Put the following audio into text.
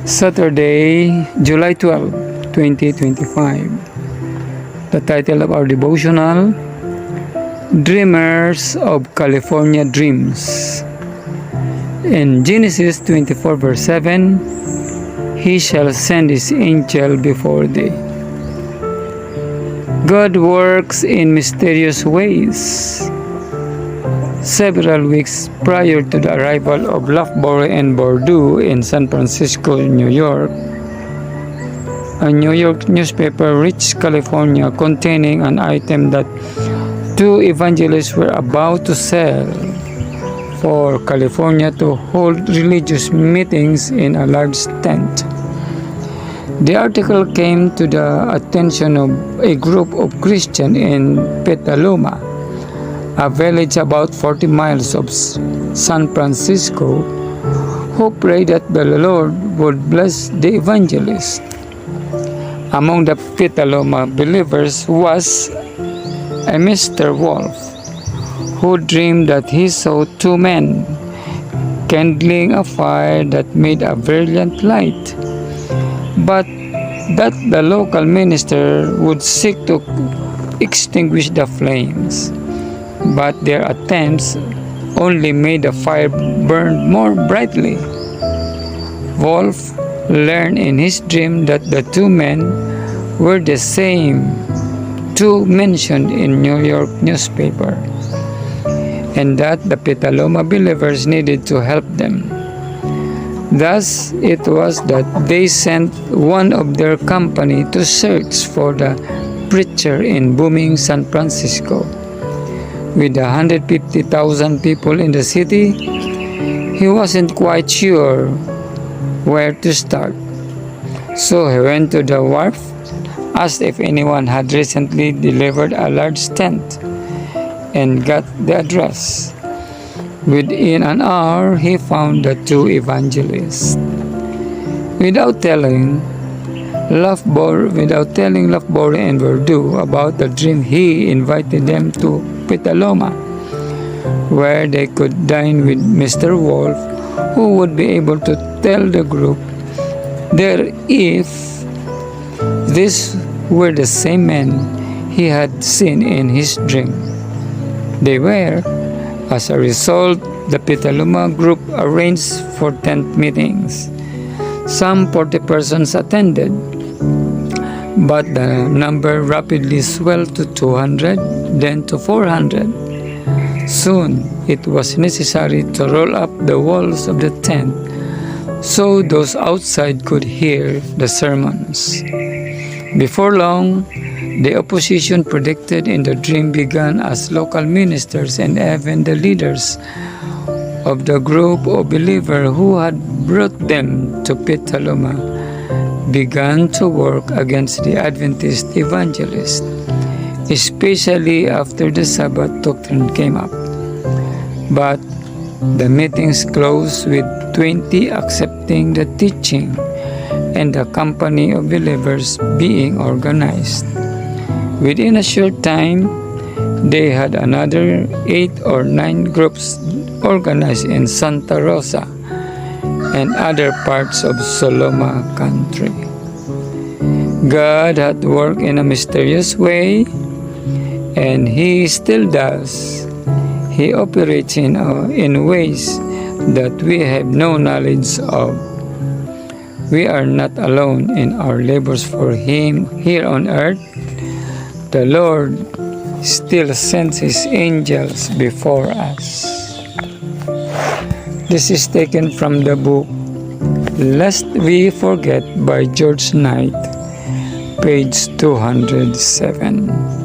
Saturday, July 12, 2025. The title of our devotional, Dreamers of California Dreams. In Genesis 24 verse 7, He shall send His angel before thee. God works in mysterious ways. Several weeks prior to the arrival of Loughborough and Bordeaux in San Francisco, New York, a New York newspaper reached California containing an item that two evangelists were about to sell for California to hold religious meetings in a large tent. The article came to the attention of a group of Christians in Petaluma, a village about 40 miles of San Francisco, who prayed that the Lord would bless the evangelist. Among the Petaluma believers was a Mr. Wolf, who dreamed that he saw two men kindling a fire that made a brilliant light, but that the local minister would seek to extinguish the flames. But their attempts only made the fire burn more brightly. Wolf learned in his dream that the two men were the same two mentioned in New York newspaper, and that the Petaluma believers needed to help them. Thus, it was that they sent one of their company to search for the preacher in booming San Francisco. With 150,000 people in the city, he wasn't quite sure where to start. So he went to the wharf, asked if anyone had recently delivered a large tent, and got the address. Within an hour, he found the two evangelists. Without telling Loughborough and Bordeaux about the dream, he invited them to Petaluma, where they could dine with Mr. Wolf, who would be able to tell the group there if these were the same men he had seen in his dream. They were. As a result, the Petaluma group arranged for tent meetings. Some 40 persons attended, but the number rapidly swelled to 200, then to 400. Soon, it was necessary to roll up the walls of the tent so those outside could hear the sermons. Before long, the opposition predicted in the dream began as local ministers and even the leaders of the group of believers who had brought them to Petaluma began to work against the Adventist evangelists, especially after the Sabbath doctrine came up. But the meetings closed with 20 accepting the teaching and a company of believers being organized. Within a short time, they had another 8 or 9 groups organized in Santa Rosa and other parts of Sonoma country. God had worked in a mysterious way, and He still does. He operates in ways that we have no knowledge of. We are not alone in our labors for Him here on earth. The Lord still sends His angels before us. This is taken from the book Lest We Forget by George Knight, page 207.